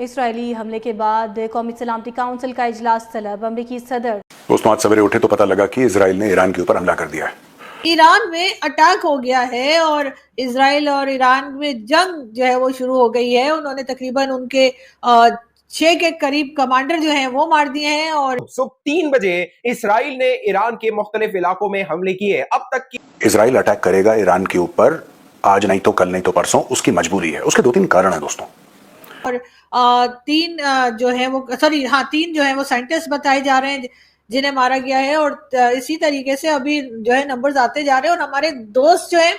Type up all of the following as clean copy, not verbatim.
Israeli हमले के बाद कौमी सलामती काउंसिल का इजलास तलब। अमरीकी सदर दोस्तों आज सवेरे उठे तो पता लगा कि इसराइल ने ईरान के ऊपर हमला कर दिया है। ईरान में अटैक हो गया है और इसराइल और ईरान में जंग जो है वो शुरू हो गई है। उन्होंने तकरीबन उनके 6 के करीब कमांडर जो हैं वो मार दिए हैं। और सुबह 3 बजे इसराइल ने ईरान के मुख्तलिफ इलाकों में हमले किए। अब तक की इसराइल अटैक करेगा ईरान के ऊपर, आज नहीं तो कल नहीं तो परसों, उसकी मजबूरी है। उसके 2-3 कारण है दोस्तों। और 3 जो है वो तीन जो है वो साइंटिस्ट बताए जा रहे हैं जिन्हें मारा गया है। और इसी तरीके से अभी जो है नंबर्स आते जा रहे हैं। और हमारे दोस्त जो है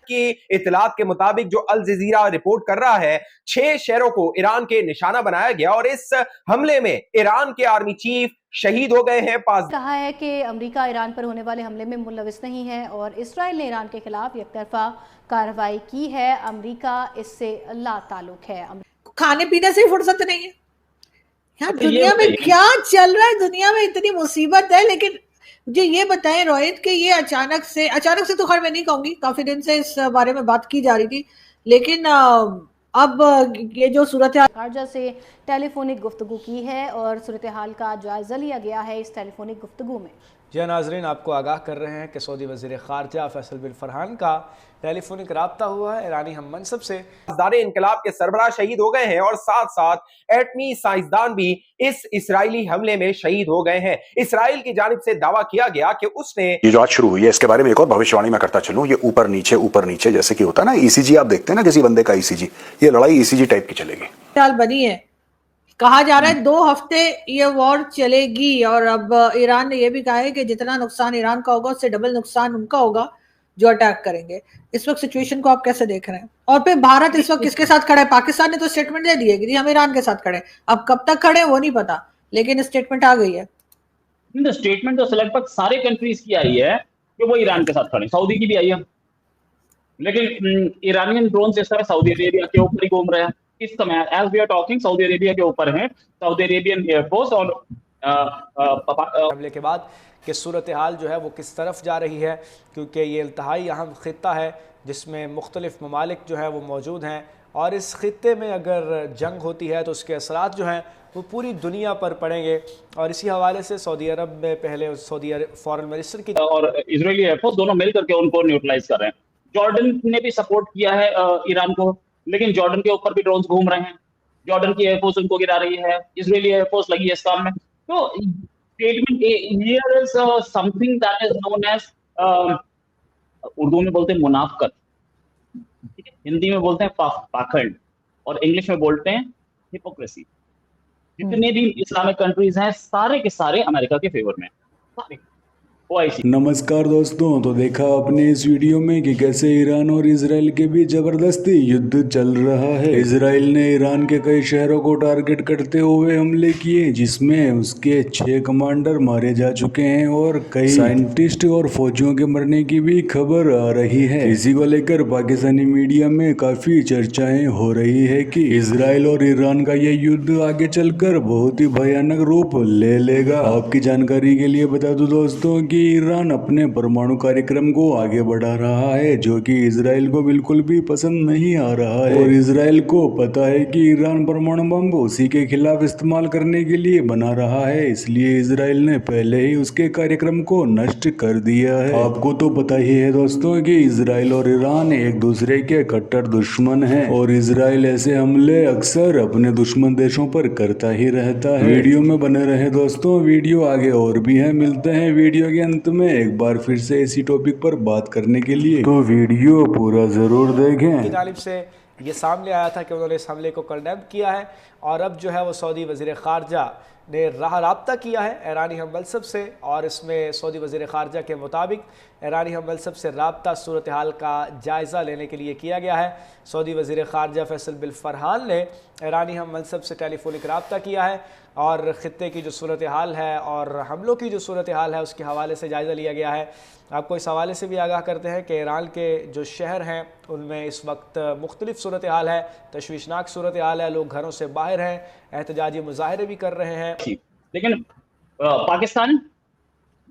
की इतलात के मुताबिक जो अल जजीरा रिपोर्ट कर रहा है, 6 शहरों को ईरान के निशाना बनाया गया और इस हमले में ईरान के आर्मी चीफ शहीद हो गए हैं। कहा है कि अमेरिका ईरान पर होने वाले हमले में मुलविस नहीं है और इसराइल ने ईरान के खिलाफ एकतरफा कार्रवाई की है। अमेरिका इससे लाताल्लुक है। खाने पीने से फुर्सत नहीं है। यार दुनिया में क्या चल रहा है, दुनिया में इतनी मुसीबत है। लेकिन मुझे ये बताएं रोहित कि ये अचानक से तो खैर मैं नहीं कहूंगी, काफी दिन से इस बारे में बात की जा रही थी, लेकिन अब ये जो सूरत हाल खारजा से टेलीफोनिक गुफ्तगू की है और सूरत हाल का जायजा लिया गया है इस टेलीफोनिक गुफ्तगू में। जी नाजरीन, आपको आगाह कर रहे हैं कि सऊदी वज़ीर ख़ारजा फैसल बिन फरहान का टेलीफोनिक रब्ता हुआ है ईरानी हम मनसब से। साइंसदान इनकलाब के सरबराह शहीद हो गए हैं और साथ साथ एटमी साइंसदान भी इस इसराइली हमले में शहीद हो गए हैं। इसराइल की जानिब से दावा किया गया कि उसने ये जो आज शुरू हुई है इसके बारे में एक और भविष्यवाणी मैं करता चलूं। ये ऊपर नीचे जैसे कि होता है ना ईसीजी, आप देखते हैं ना किसी बंदे का ईसीजी, ये लड़ाई ईसीजी टाइप की चलेगी। चाल बनी है। कहा जा रहा है 2 हफ्ते ये वॉर चलेगी। और अब ईरान ने यह भी कहा है कि जितना नुकसान ईरान का होगा उससे डबल नुकसान उनका होगा जो अटैक करेंगे। इस वक्त सिचुएशन को आप कैसे देख रहे हैं? और फिर भारत इस वक्त किसके साथ खड़ा है? पाकिस्तान ने तो स्टेटमेंट दे दी है कि हम ईरान के साथ खड़े। अब कब तक खड़े वो नहीं पता, लेकिन स्टेटमेंट आ गई है। स्टेटमेंट तो लगभग सारे कंट्रीज की आई है कि वो ईरान के साथ खड़े। सऊदी की भी आई है, लेकिन ईरानियन ड्रोन इस तरह सऊदी अरेबिया के ऊपर ही घूम रहे हैं इस समय। As we are talking Saudi Arabia के ऊपर है। सऊदी अरेबियन एयरफोर्स और हमले के बाद कि सूरत हाल जो है वो किस तरफ जा रही है, क्योंकि ये इंतहाई अहम ख़ित्ता है जिसमें मुख्तलिफ ममालिक जो है वो मौजूद हैं और इस ख़ित्ते में अगर जंग होती है तो उसके असरात जो हैं वो पूरी दुनिया पर पड़ेंगे। और इसी हवाले से सऊदी अरब में पहले सऊदी फॉरेन मिनिस्टर की और इजरायली एयरफोर्स दोनों मिल करके उनको न्यूट्रलाइज कर रहे हैं। जॉर्डन ने भी सपोर्ट किया है ईरान को, लेकिन जॉर्डन के ऊपर भी ड्रोन्स घूम रहे हैं। जॉर्डन की एयरफोर्स उनको गिरा रही है, इजरायली एयरफोर्स लगी है इस काम में। तो statement here is something that is known as, Urdu में बोलते हैं मुनाफकत, हिंदी में बोलते हैं पाखंड और इंग्लिश में बोलते हैं हिपोक्रेसी। जितने भी इस्लामिक कंट्रीज हैं सारे के सारे अमेरिका के फेवर में। नमस्कार दोस्तों, तो देखा आपने इस वीडियो में कि कैसे ईरान और इसराइल के बीच जबरदस्ती युद्ध चल रहा है। इसराइल ने ईरान के कई शहरों को टारगेट करते हुए हमले किए, जिसमें उसके 6 कमांडर मारे जा चुके हैं और कई साइंटिस्ट और फौजियों के मरने की भी खबर आ रही है। इसी को लेकर पाकिस्तानी मीडिया में काफी चर्चाएं हो रही है कि इसराइल और ईरान का यह युद्ध आगे चलकर बहुत ही भयानक रूप ले लेगा। आपकी जानकारी के लिए बता दूं दोस्तों कि ईरान अपने परमाणु कार्यक्रम को आगे बढ़ा रहा है, जो कि इसराइल को बिल्कुल भी पसंद नहीं आ रहा है। और इसराइल को पता है कि ईरान परमाणु बम उसी के खिलाफ इस्तेमाल करने के लिए बना रहा है, इसलिए इसराइल ने पहले ही उसके कार्यक्रम को नष्ट कर दिया है। आपको तो पता ही है दोस्तों कि इसराइल और ईरान एक दूसरे के कट्टर दुश्मन हैं और इसराइल ऐसे हमले अक्सर अपने दुश्मन देशों पर करता ही रहता है। वीडियो में बने रहे दोस्तों, वीडियो आगे और भी है। मिलते हैं वीडियो के अंत में एक बार फिर से इसी टॉपिक पर बात करने के लिए, तो वीडियो पूरा जरूर देखें। की जानिब से ये सामने आया था कि उन्होंने इस हमले को कंडेम किया है और अब जो है वो सऊदी वज़ीर ख़ारजा ने राब्ता किया है ईरानी हम मनसब से और इसमें सऊदी वज़ीर ख़ारजा के मुताबिक ईरानी हम मनसब से राब्ता सूरत हाल का जायज़ा लेने के लिए किया गया है। सऊदी वज़ीर ख़ारजा फैसल बिन फरहान ने ईरानी हम मनसब से टेलीफोनिक रब्ता किया है और ख़ित्ते की जो सूरत हाल है और हमलों की जो सूरत हाल है उसके हवाले से जायज़ा लिया गया है। आपको इस हवाले से भी आगाह करते हैं कि ईरान के जो शहर हैं उनमें इस वक्त मुख्तलिफ सूरत हाल है, तशवीशनाक सूरत हाल है, लोग घरों से बाहर हैं, एहतजाजी मुजाहरे भी कर रहे हैं। लेकिन पाकिस्तान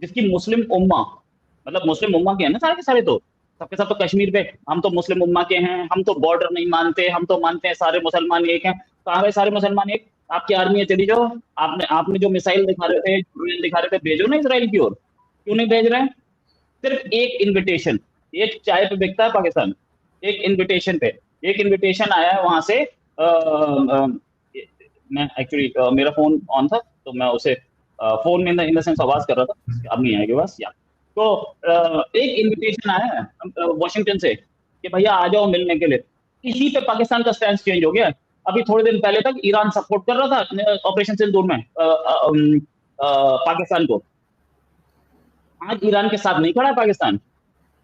जिसकी मुस्लिम उम्मा, मतलब मुस्लिम उम्मा के हैं ना सारे के सारे, तो सबके सब तो कश्मीर पे हम तो मुस्लिम उम्मा के हैं, हम तो बॉर्डर नहीं मानते, हम तो मानते हैं सारे मुसलमान एक हैं। कहाँ गए सारे मुसलमान? एक आपकी आर्मी है, चली जाओ। आपने जो मिसाइल दिखा रहे थे, ड्रोन दिखा रहे थे, भेजो ना इसराइल की ओर। क्यों नहीं भेज रहे हैं? सिर्फ एक इन्विटेशन, एक चाय पे बिकता है पाकिस्तान, एक इन्विटेशन आया है वहां से। मैं एक्चुअली मेरा फोन ऑन था तो मैं उसे फोन में इन द सेंस आवाज कर रहा था, अब नहीं आएगी बस या। तो एक इन्विटेशन आया है वॉशिंगटन से कि भैया आ जाओ मिलने के लिए। इसी पे पाकिस्तान का स्टैंड चेंज हो गया। अभी थोड़े दिन पहले तक ईरान सपोर्ट कर रहा था ऑपरेशन सिंदूर में पाकिस्तान को। आज ईरान के साथ नहीं खड़ा है पाकिस्तान,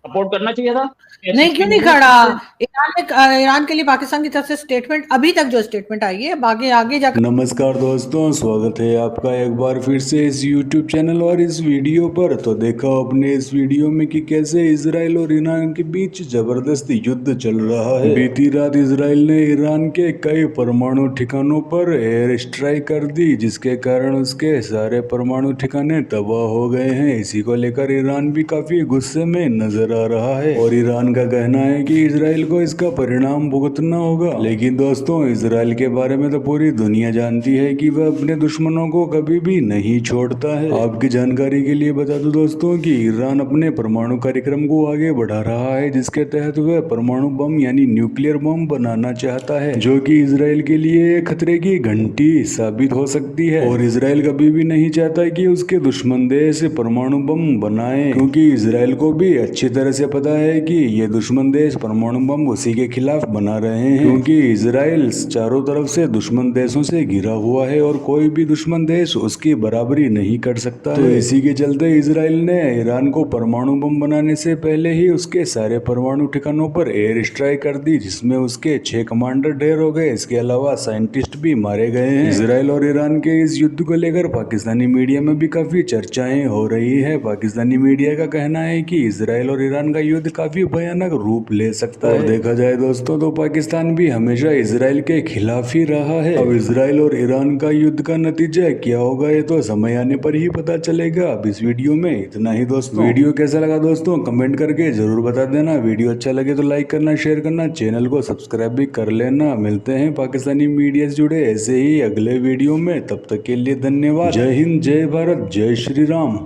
सपोर्ट करना चाहिए था। नहीं, क्यों नहीं खड़ा? ईरान के लिए पाकिस्तान की तरफ से स्टेटमेंट, अभी तक जो स्टेटमेंट आई है, आगे जाकर। नमस्कार दोस्तों, स्वागत है आपका एक बार फिर से इस YouTube चैनल और इस वीडियो पर। तो देखा आपने इस वीडियो में कि कैसे इजराइल और ईरान के बीच जबरदस्त युद्ध चल रहा है। बीती रात इजराइल ने ईरान के कई परमाणु ठिकानों पर एयर स्ट्राइक कर दी, जिसके कारण उसके सारे परमाणु ठिकाने तबाह हो गए हैं। इसी को लेकर ईरान भी काफी गुस्से में नजर आ रहा है और ईरान का कहना है कि इजराइल को इसका परिणाम भुगतना होगा। लेकिन दोस्तों, इजराइल के बारे में तो पूरी दुनिया जानती है कि वह अपने दुश्मनों को कभी भी नहीं छोड़ता है। आपकी जानकारी के लिए बता दूं दोस्तों कि ईरान अपने परमाणु कार्यक्रम को आगे बढ़ा रहा है, जिसके तहत वह परमाणु बम यानी न्यूक्लियर बम बनाना चाहता है, जो कि इजराइल के लिए खतरे की घंटी साबित हो सकती है। और इजराइल कभी भी नहीं चाहता कि उसके दुश्मन देश परमाणु बम बनाए, क्योंकि इजराइल को भी अच्छी तरह से पता है कि ये दुश्मन देश परमाणु बम उसी के खिलाफ बना रहे हैं, क्योंकि इजराइल चारों तरफ से दुश्मन देशों से घिरा हुआ है और कोई भी दुश्मन देश उसकी बराबरी नहीं कर सकता। तो इसी के चलते इजराइल ने ईरान को परमाणु बम बनाने से पहले ही उसके सारे परमाणु ठिकानों पर एयर स्ट्राइक कर दी, जिसमें उसके 6 कमांडर ढेर हो गए। इसके अलावा साइंटिस्ट भी मारे गए हैं। इजराइल और ईरान के इस युद्ध को लेकर पाकिस्तानी मीडिया में भी काफी चर्चाएं हो रही है। पाकिस्तानी मीडिया का कहना है कि इजराइल और ईरान का युद्ध काफी भयानक रूप ले सकता है। देखा जाए दोस्तों तो पाकिस्तान भी हमेशा इजराइल के खिलाफ ही रहा है। अब इजराइल और ईरान का युद्ध का नतीजा क्या होगा ये तो समय आने पर ही पता चलेगा। अब इस वीडियो में इतना ही दोस्तों। वीडियो कैसा लगा दोस्तों कमेंट करके जरूर बता देना। वीडियो अच्छा लगे तो लाइक करना, शेयर करना, चैनल को सब्सक्राइब भी कर लेना। मिलते हैं पाकिस्तानी मीडिया से जुड़े ऐसे ही अगले वीडियो में। तब तक के लिए धन्यवाद। जय हिंद, जय भारत, जय श्री राम।